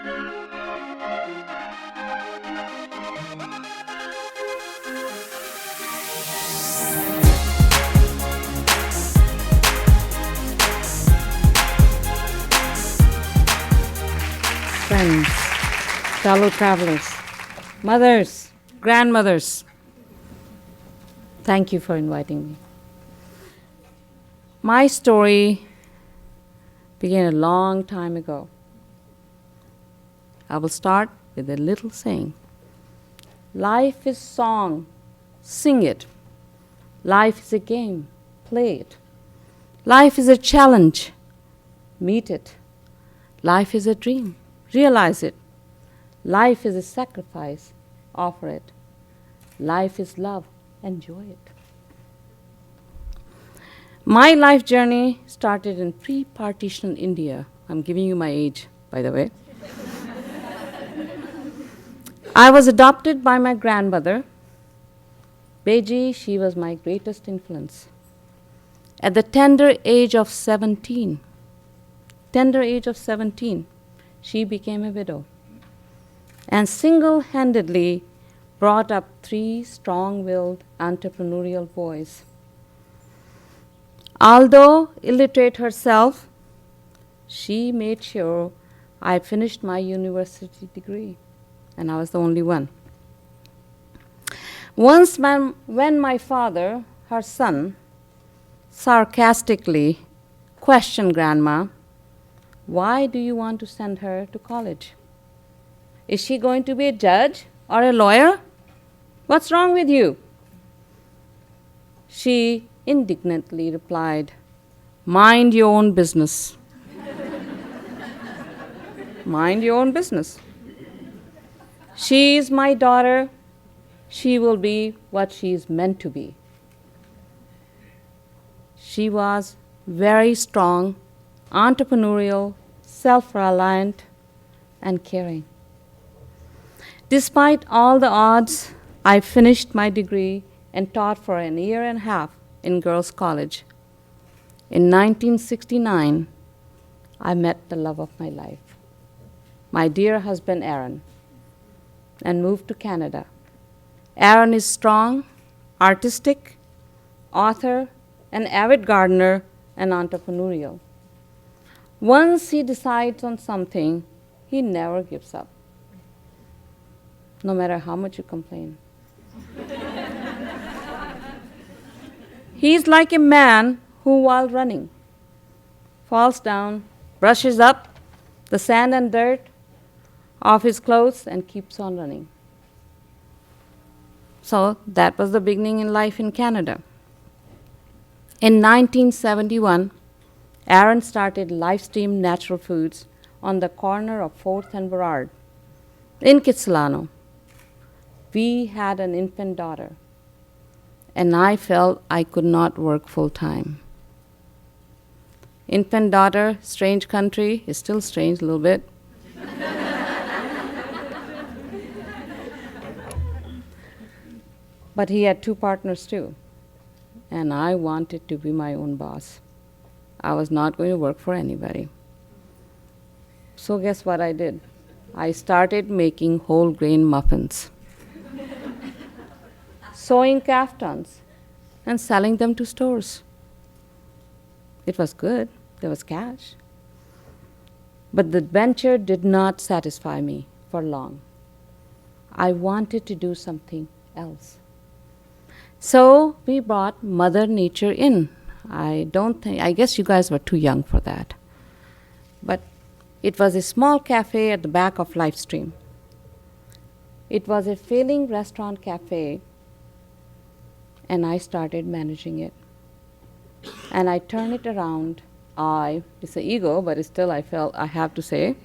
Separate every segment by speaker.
Speaker 1: Friends, fellow travelers, mothers, grandmothers, thank you for inviting me. My story began a long time ago. I will start with a little saying. Life is song, sing it. Life is a game, play it. Life is a challenge, meet it. Life is a dream, realize it. Life is a sacrifice, offer it. Life is love, enjoy it. My life journey started in pre-partition India. I'm giving you my age, by the way. I was adopted by my grandmother. Beji, she was my greatest influence. At the tender age of 17, she became a widow and single-handedly brought up 3 strong-willed entrepreneurial boys. Although illiterate herself, she made sure I finished my university degree, and I was the only one. Once when my father, her son, sarcastically questioned Grandma, why do you want to send her to college? Is she going to be a judge or a lawyer? What's wrong with you? She indignantly replied, mind your own business. Mind your own business. She is my daughter. She will be what she is meant to be. She was very strong, entrepreneurial, self-reliant, and caring. Despite all the odds, I finished my degree and taught for a year and a half in girls' college. In 1969, I met the love of my life, my dear husband Aaron, and moved to Canada. Aaron is strong, artistic, author, an avid gardener, and entrepreneurial. Once he decides on something, he never gives up, no matter how much you complain. He's like a man who, while running, falls down, brushes up the sand and dirt off his clothes, and keeps on running. So that was the beginning in life in Canada. In 1971, Aaron started Livestream Natural Foods on the corner of 4th and Burrard in Kitsilano. We had an infant daughter, and I felt I could not work full-time. Infant daughter, strange country, is still strange a little bit. But he had 2 partners too, and I wanted to be my own boss. I was not going to work for anybody. So guess what I did? I started making whole grain muffins, sewing kaftans, and selling them to stores. It was good. There was cash. But the venture did not satisfy me for long. I wanted to do something else. So we brought Mother Nature in. I guess you guys were too young for that. But it was a small cafe at the back of Livestream. It was a failing restaurant cafe, and I started managing it. And I turned it around. It's an ego, but still I felt I have to say,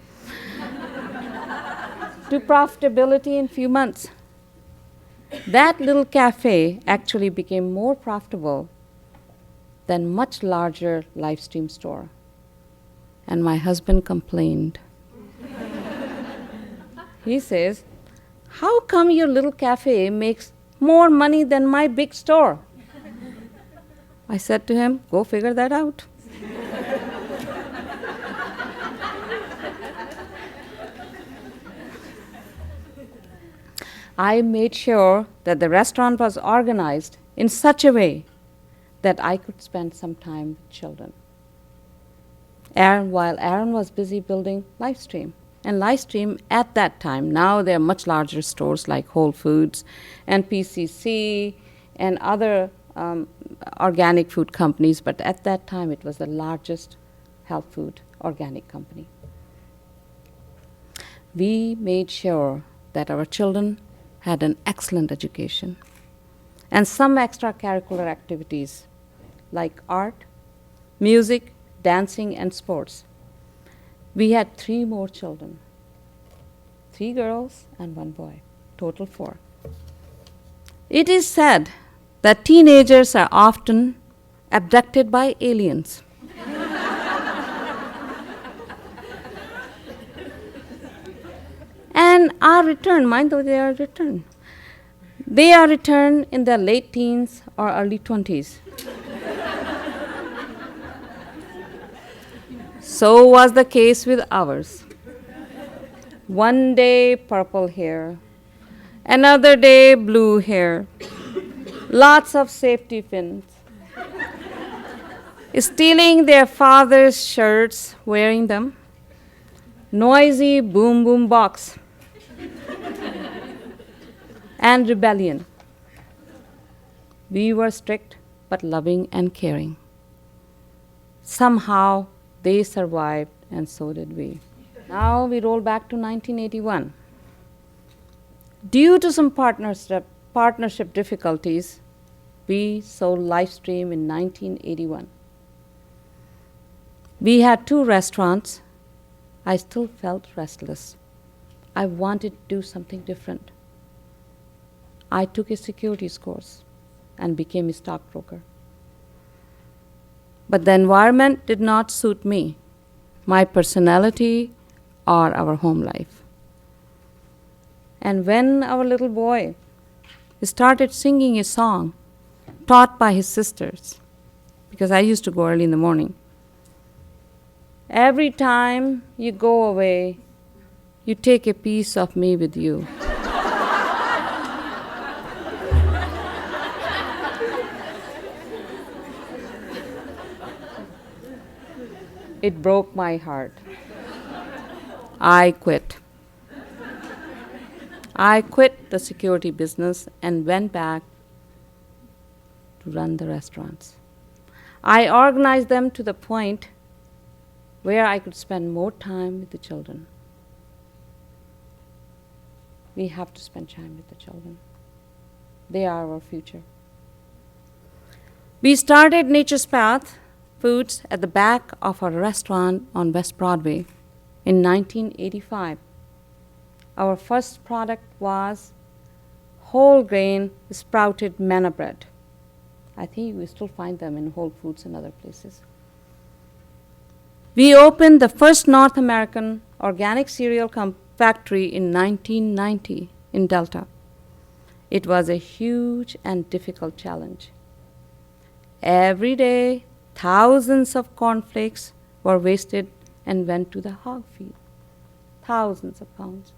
Speaker 1: to profitability in few months. That little cafe actually became more profitable than much larger Livestream store. And my husband complained. He says, how come your little cafe makes more money than my big store? I said to him, go figure that out. I made sure that the restaurant was organized in such a way that I could spend some time with children. While Aaron was busy building Livestream. And Livestream at that time, now there are much larger stores like Whole Foods and PCC and other organic food companies, but at that time it was the largest health food organic company. We made sure that our children had an excellent education and some extracurricular activities like art, music, dancing, and sports. We had 3 more children, 3 girls and 1 boy, total 4. It is said that teenagers are often abducted by aliens. And are returned, mind though they are returned. They are returned in their late teens or early 20s. So was the case with ours. One day purple hair, another day blue hair, lots of safety pins, stealing their father's shirts, wearing them, noisy boom boom box, and rebellion. We were strict but loving and caring. Somehow they survived, and so did we. Now we roll back to 1981. Due to some partnership difficulties, we sold Livestream in 1981. We had 2 restaurants. I still felt restless. I wanted to do something different. I took a securities course and became a stockbroker. But the environment did not suit me, my personality, or our home life. And when our little boy started singing a song taught by his sisters, because I used to go early in the morning, every time you go away, you take a piece of me with you. It broke my heart. I quit. I quit the security business and went back to run the restaurants. I organized them to the point where I could spend more time with the children. We have to spend time with the children. They are our future. We started Nature's Path Foods at the back of our restaurant on West Broadway in 1985. Our first product was whole grain sprouted manna bread. I think we still find them in Whole Foods and other places. We opened the first North American organic cereal factory in 1990 in Delta. It was a huge and difficult challenge. Every day, thousands of cornflakes were wasted and went to the hog feed. Thousands of pounds.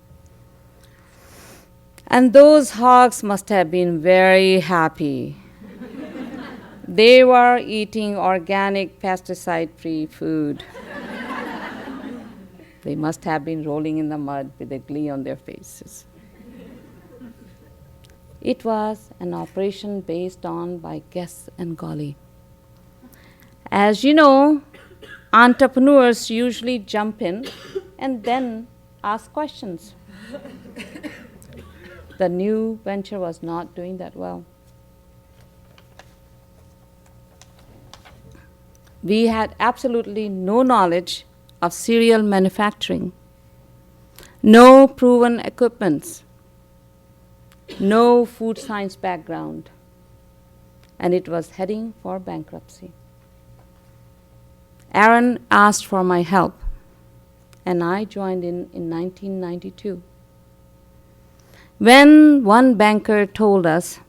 Speaker 1: And those hogs must have been very happy. They were eating organic, pesticide-free food. They must have been rolling in the mud with a glee on their faces. It was an operation based on by guess and golly. As you know, entrepreneurs usually jump in and then ask questions. The new venture was not doing that well. We had absolutely no knowledge of cereal manufacturing, no proven equipments, no food science background, and it was heading for bankruptcy. Aaron asked for my help, and I joined in 1992. When one banker told us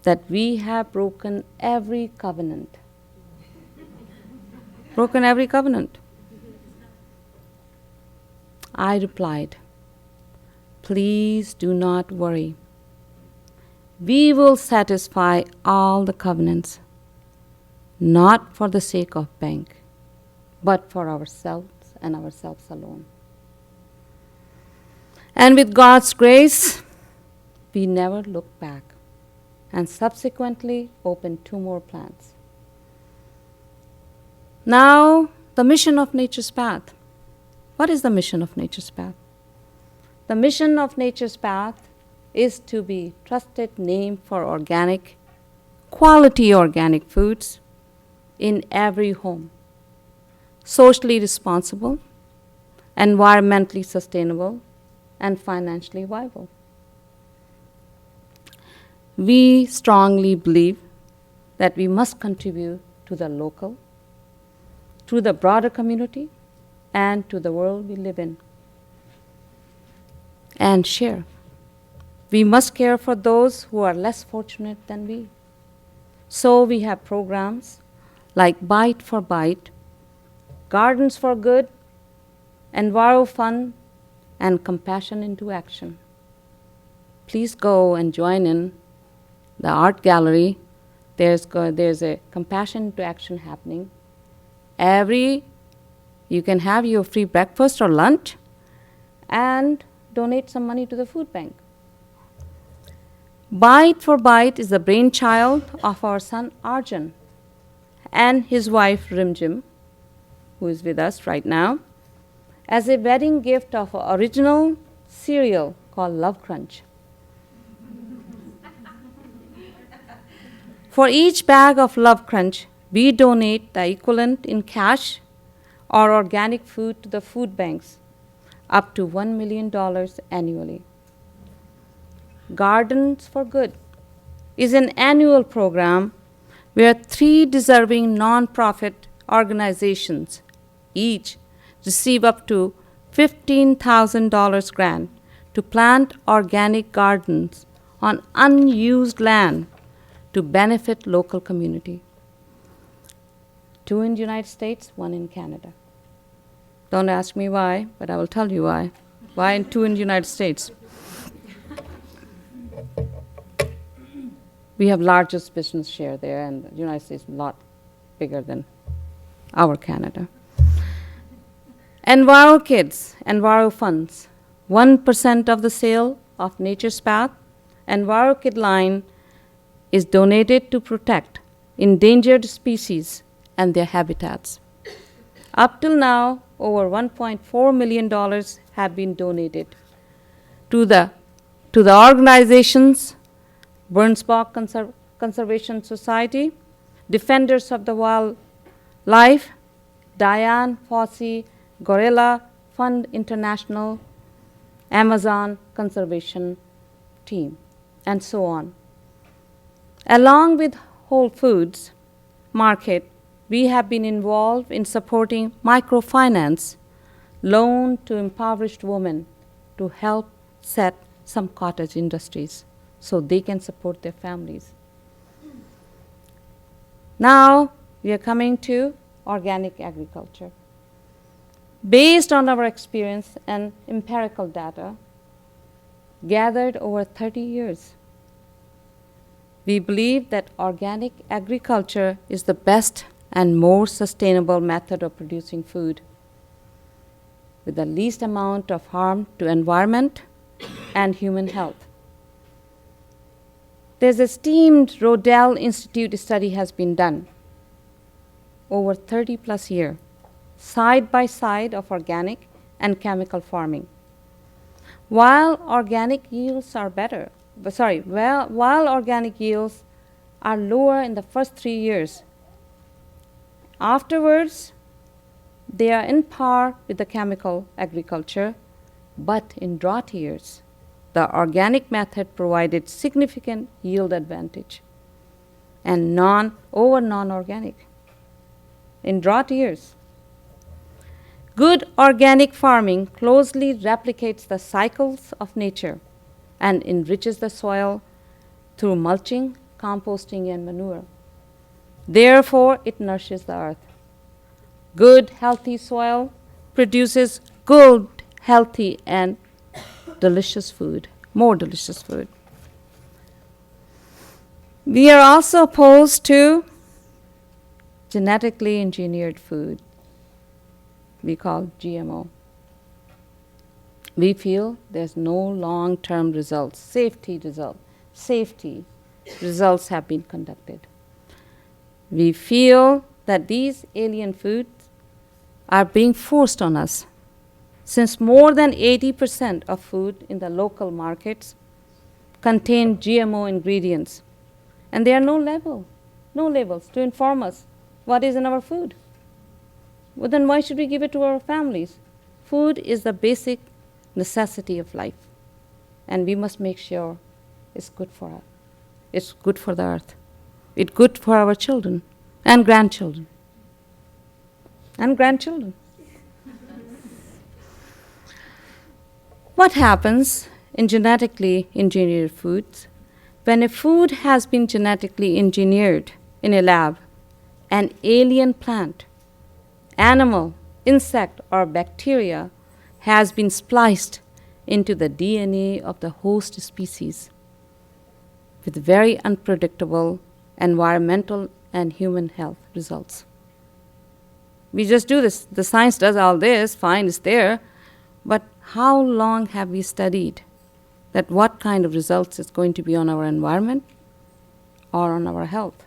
Speaker 1: that we have broken every covenant. Broken every covenant. I replied, please do not worry. We will satisfy all the covenants, not for the sake of bank, but for ourselves and ourselves alone. And with God's grace, we never looked back and subsequently opened 2 more plants. Now, the mission of Nature's Path. What is the mission of Nature's Path? The mission of Nature's Path is to be trusted name for organic, quality organic foods in every home, socially responsible, environmentally sustainable, and financially viable. We strongly believe that we must contribute to the local, to the broader community, and to the world we live in, and share. We must care for those who are less fortunate than we. So we have programs like Bite for Bite, Gardens for Good, Enviro Fun, and Compassion into Action. Please go and join in the art gallery. There's a Compassion into Action happening. You can have your free breakfast or lunch and donate some money to the food bank. Bite for Bite is the brainchild of our son Arjun and his wife Rimjim, who is with us right now, as a wedding gift of an original cereal called Love Crunch. For each bag of Love Crunch, we donate the equivalent in cash or organic food to the food banks, up to $1 million annually. Gardens for Good is an annual program where 3 deserving nonprofit organizations each receive up to $15,000 grant to plant organic gardens on unused land to benefit local community. 2 in the United States, 1 in Canada. Don't ask me why, but I will tell you why. Why 2 in the United States? We have largest business share there, and the United States is a lot bigger than our Canada. Enviro Kids, Enviro Funds. 1% of the sale of Nature's Path, Enviro Kid line is donated to protect endangered species and their habitats. Up till now, over $1.4 million have been donated to the organizations Burnsbach Conservation Society, Defenders of the Wildlife, Diane Fossey Gorilla Fund International, Amazon Conservation Team, and so on. Along with Whole Foods Market, we have been involved in supporting microfinance loan to impoverished women to help set some cottage industries so they can support their families. Now we are coming to organic agriculture. Based on our experience and empirical data gathered over 30 years, we believe that organic agriculture is the best and more sustainable method of producing food with the least amount of harm to environment and human health. There's a esteemed Rodell Institute study has been done over 30 plus years, side by side of organic and chemical farming. While organic yields are lower in the first 3 years, afterwards they are in par with the chemical agriculture, but in drought years, the organic method provided significant yield advantage and over non-organic. In drought years, good organic farming closely replicates the cycles of nature and enriches the soil through mulching, composting, and manure. Therefore, it nourishes the earth. Good, healthy soil produces good, healthy, and delicious food, more delicious food. We are also opposed to genetically engineered food, we call GMO. We feel there's no long-term results, safety results have been conducted. We feel that these alien foods are being forced on us, since more than 80% of food in the local markets contain GMO ingredients, and there are no labels to inform us what is in our food. Well, then why should we give it to our families? Food is the basic necessity of life, and we must make sure it's good for us. It's good for the earth. It's good for our children and grandchildren. What happens in genetically engineered foods? When a food has been genetically engineered in a lab, an alien plant, animal, insect, or bacteria has been spliced into the DNA of the host species with very unpredictable environmental and human health results. We just do this. The science does all this, fine, it's there, but how long have we studied that what kind of results is going to be on our environment or on our health?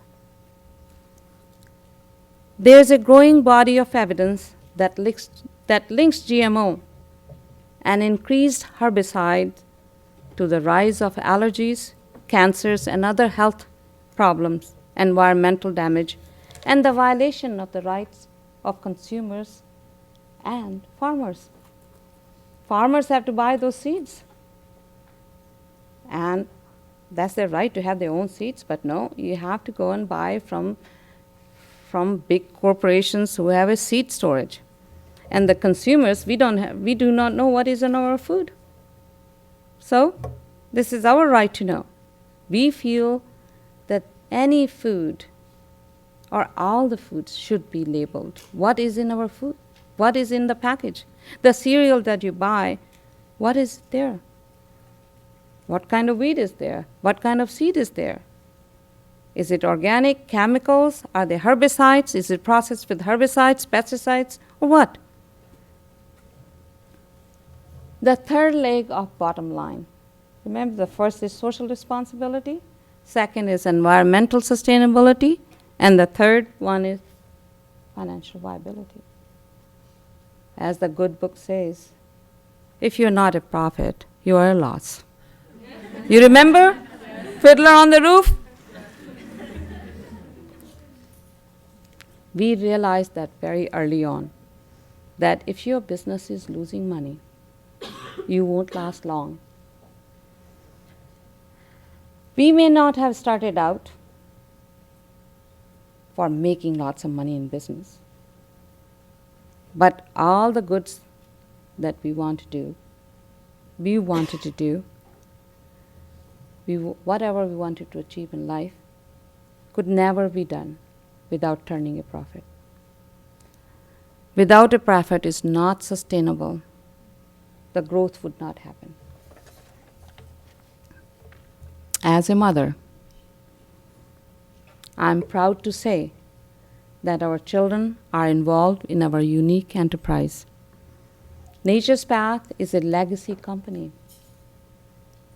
Speaker 1: There's a growing body of evidence that links GMO and increased herbicides to the rise of allergies, cancers, and other health problems, environmental damage, and the violation of the rights of consumers and farmers. Farmers have to buy those seeds, and that's their right to have their own seeds, but no, you have to go and buy from big corporations who have a seed storage. And the consumers, we do not know what is in our food. So this is our right to know. We feel that any food or all the foods should be labeled. What is in our food? What is in the package? The cereal that you buy, what is there? What kind of wheat is there? What kind of seed is there? Is it organic, chemicals? Are they herbicides? Is it processed with herbicides, pesticides, or what? The third leg of bottom line. Remember, the first is social responsibility, second is environmental sustainability, and the third one is financial viability. As the good book says, if you're not a profit, you are a loss. You remember Fiddler on the Roof? We realized that very early on, that if your business is losing money, you won't last long. We may not have started out for making lots of money in business, but all the goods that we wanted to do, whatever we wanted to achieve in life, could never be done without turning a profit. Without a profit is not sustainable. The growth would not happen. As a mother, I'm proud to say that our children are involved in our unique enterprise. Nature's Path is a legacy company.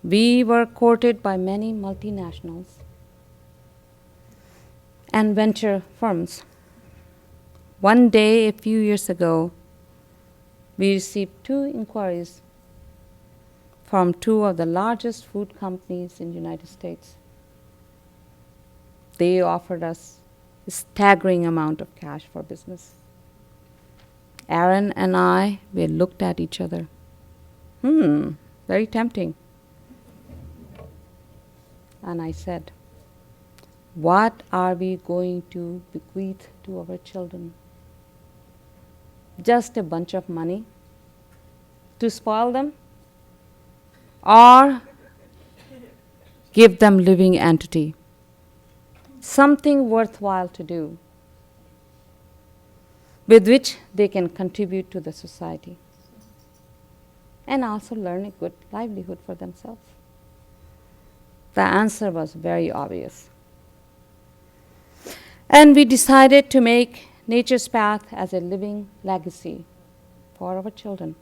Speaker 1: We were courted by many multinationals and venture firms. One day, a few years ago, we received 2 inquiries from 2 of the largest food companies in the United States. They offered us a staggering amount of cash for business. Aaron and I, we looked at each other. Very tempting. And I said, what are we going to bequeath to our children? Just a bunch of money to spoil them? Or give them living entity? Something worthwhile to do with which they can contribute to the society. and also learn a good livelihood for themselves? The answer was very obvious. And we decided to make Nature's Path as a living legacy for our children,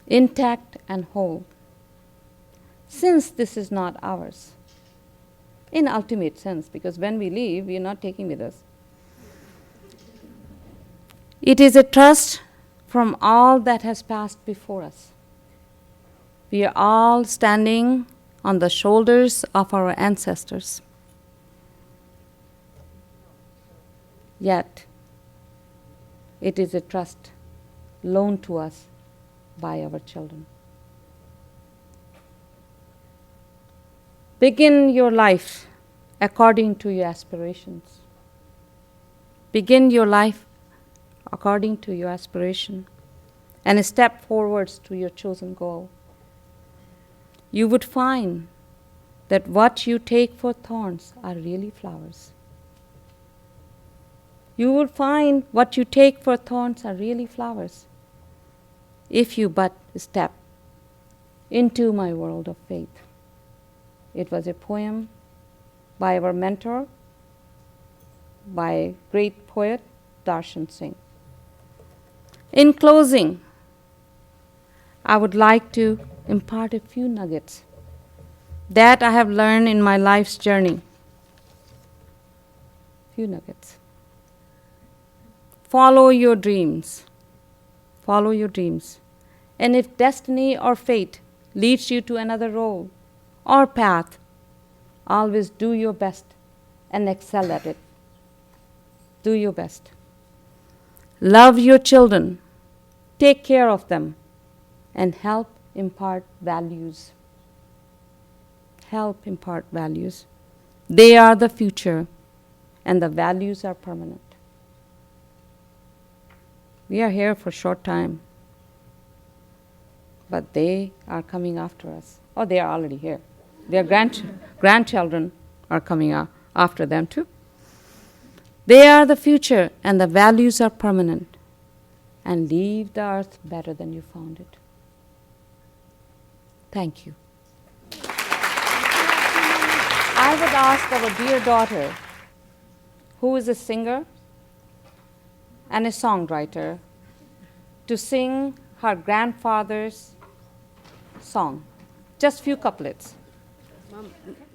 Speaker 1: intact and whole, since this is not ours, in ultimate sense, because when we leave, we are not taking with us. It is a trust from all that has passed before us. We are all standing on the shoulders of our ancestors. Yet, it is a trust loaned to us by our children. Begin your life according to your aspirations. Begin your life according to your aspiration and step forwards to your chosen goal. You would find that what you take for thorns are really flowers. You will find what you take for thorns are really flowers if you but step into my world of faith. It was a poem by our mentor, by great poet Darshan Singh. In closing, I would like to impart a few nuggets that I have learned in my life's journey. Few nuggets. Follow your dreams. Follow your dreams. And if destiny or fate leads you to another role or path, always do your best and excel at it. Do your best. Love your children. Take care of them and help impart values. Help impart values. They are the future and the values are permanent. We are here for a short time, but they are coming after us. Or they are already here. Their grandchildren are coming after them too. They are the future and the values are permanent. And leave the earth better than you found it. Thank you. I would ask our dear daughter, who is a singer and a songwriter, to sing her grandfather's song. Just few couplets.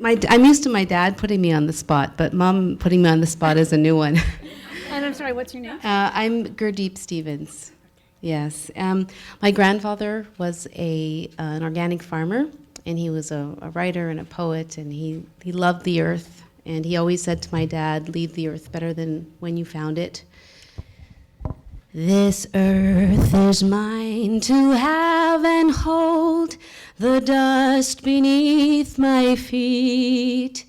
Speaker 2: I'm used to my dad putting me on the spot, but Mom putting me on the spot is a new one.
Speaker 3: And I'm sorry, what's your name?
Speaker 2: I'm Gurdeep Stephens. Yes. My grandfather was an organic farmer, and he was a writer and a poet, and he loved the earth. And he always said to my dad, leave the earth better than when you found it. This earth is mine to have and hold, the dust beneath my feet.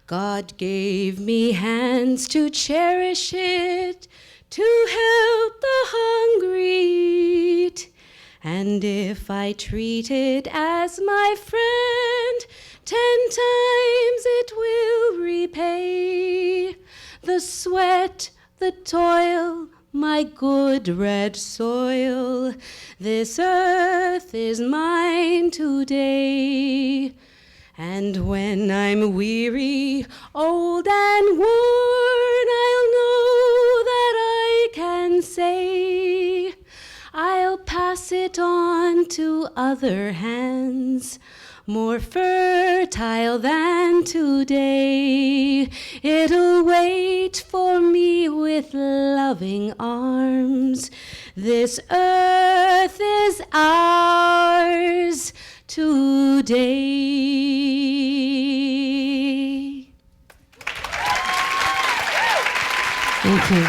Speaker 2: God gave me hands to cherish it, to help the hungry eat. And if I treat it as my friend, 10 times it will repay the sweat, the toil, my good red soil. This earth is mine today. And when I'm weary, old and worn, I'll know that I can say, I'll pass it on to other hands, more fertile than today. It'll wait for me with loving arms. This earth is ours today. Thank you.